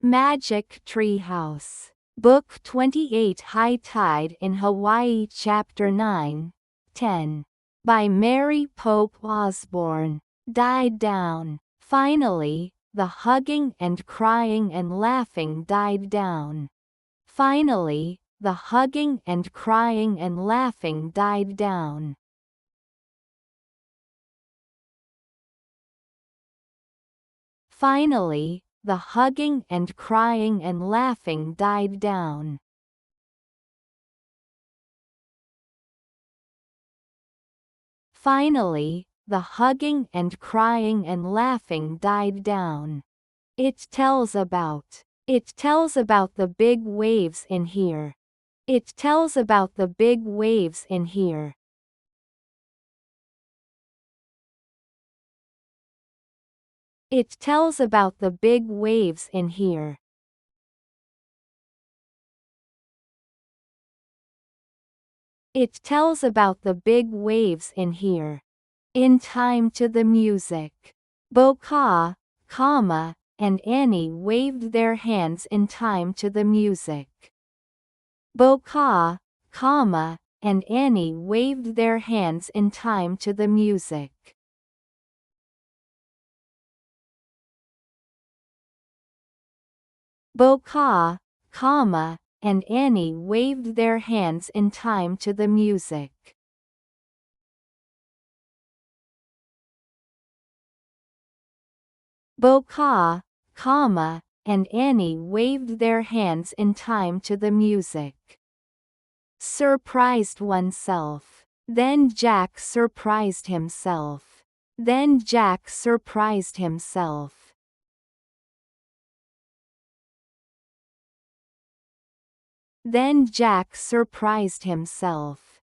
매직트리하우스. Book 28 High Tide in Hawaii Chapter 9, 10. By Mary Pope Osborne. Died down. Finally, the hugging and crying and laughing died down. Finally, the hugging and crying and laughing died down. Finally, the hugging and crying and laughing died down. Finally, the hugging and crying and laughing died down. It tells about the big waves in here. It tells about the big waves in here. It tells about the big waves in here. It tells about the big waves in here. In time to the music. Boka, and Annie waved their hands in time to the music. Boka, and Annie waved their hands in time to the music. Boka, and Annie waved their hands in time to the music. Boka, and Annie waved their hands in time to the music. Surprised oneself. Then Jack surprised himself. Then Jack surprised himself. Then Jack surprised himself.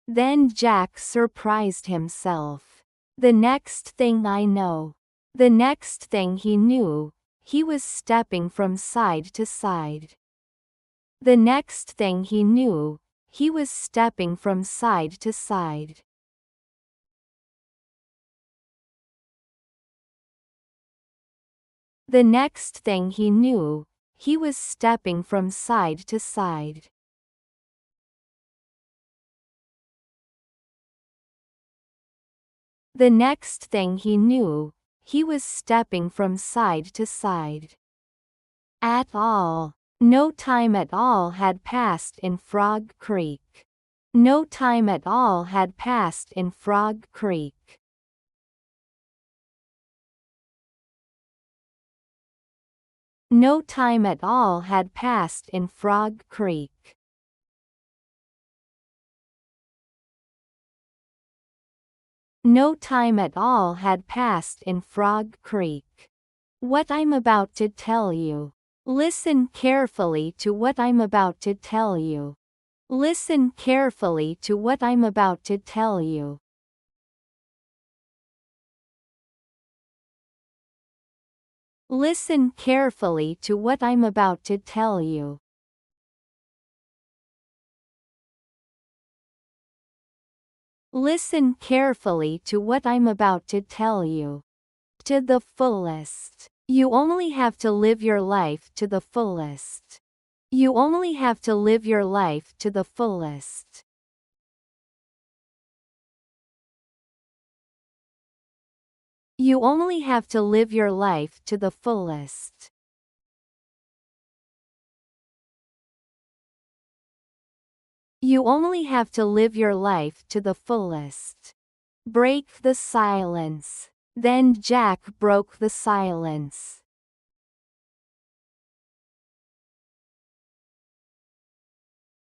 Then Jack surprised himself. The next thing I know. The next thing he knew, he was stepping from side to side. The next thing he knew, he was stepping from side to side. The next thing he knew, he was stepping from side to side. The next thing he knew, he was stepping from side to side. At all. No time at all had passed in Frog Creek. No time at all had passed in Frog Creek. No time at all had passed in Frog Creek. No time at all had passed in Frog Creek. What I'm about to tell you. Listen carefully to what I'm about to tell you. Listen carefully to what I'm about to tell you. Listen carefully to what I'm about to tell you. Listen carefully to what I'm about to tell you. To the fullest. You only have to live your life to the fullest. You only have to live your life to the fullest. You only have to live your life to the fullest. You only have to live your life to the fullest. Break the silence. Then Jack broke the silence.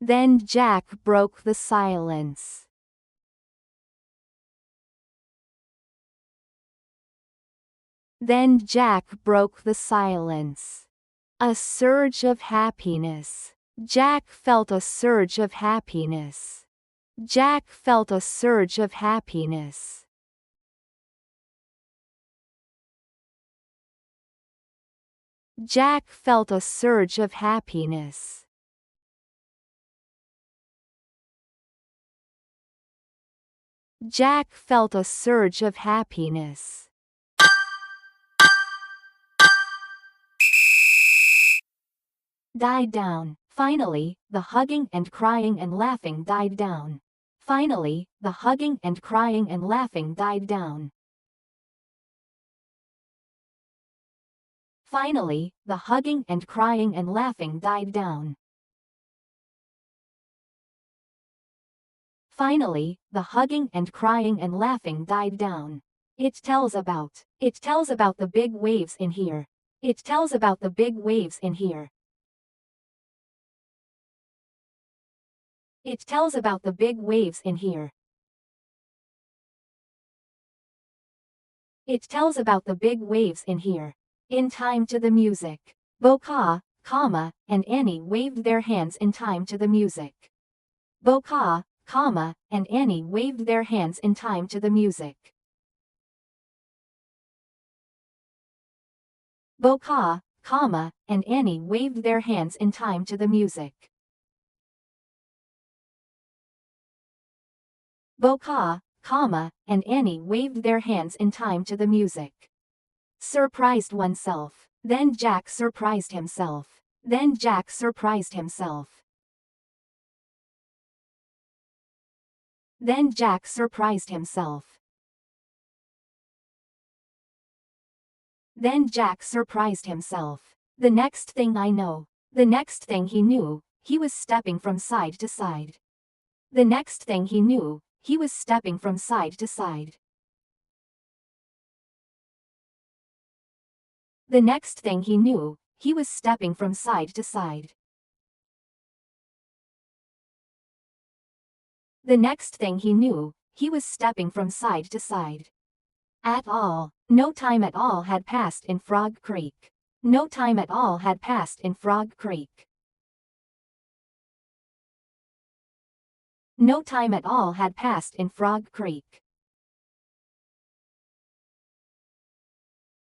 Then Jack broke the silence. Then Jack broke the silence. A surge of happiness. Jack felt a surge of happiness. Jack felt a surge of happiness. Jack felt a surge of happiness. Jack felt a surge of happiness. Died down. Finally, the hugging and crying and laughing died down. Finally, the hugging and crying and laughing died down. Finally, the hugging and crying and laughing died down. Finally, the hugging and crying and laughing died down. It tells about the big waves in here. It tells about the big waves in here. It tells about the big waves in here. It tells about the big waves in here. In time to the music. Boca, comma, and Annie waved their hands in time to the music. Boca, comma, and Annie waved their hands in time to the music. Boca, comma, and Annie waved their hands in time to the music. Boca, comma, and Annie waved their hands in time to the music. Surprised oneself. Then Jack surprised himself. Then Jack surprised himself. Then Jack surprised himself. Then Jack surprised himself. The next thing I know. The next thing he knew, he was stepping from side to side. The next thing he knew, he was stepping from side to side. The next thing he knew, he was stepping from side to side. The next thing he knew, he was stepping from side to side. At all. No time at all had passed in Frog Creek. No time at all had passed in Frog Creek. No time at all had passed in Frog Creek.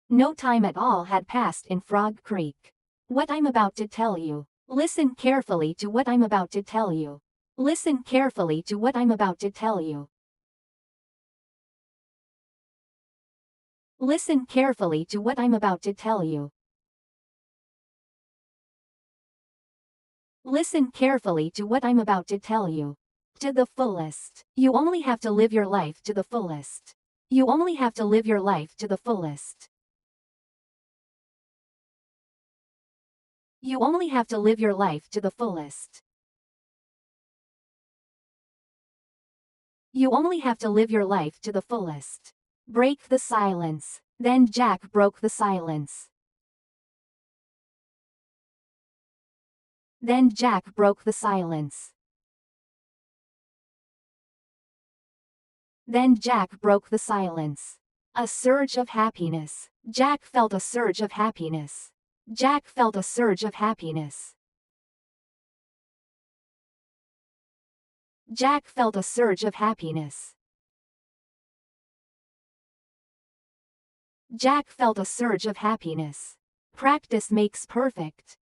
No time at all had passed in Frog Creek. What I'm about to tell you. Listen carefully to what I'm about to tell you. Listen carefully to what I'm about to tell you. Listen carefully to what I'm about to tell you. Listen carefully to what I'm about to tell you. To the fullest. You only have to live your life to the fullest. You only have to live your life to the fullest. You only have to live your life to the fullest. You only have to live your life to the fullest. Break the silence. Then Jack broke the silence. Then Jack broke the silence. Then Jack broke the silence. A surge of happiness. Jack felt a surge of happiness. Jack felt a surge of happiness. Jack felt a surge of happiness. Jack felt a surge of happiness. Practice makes perfect.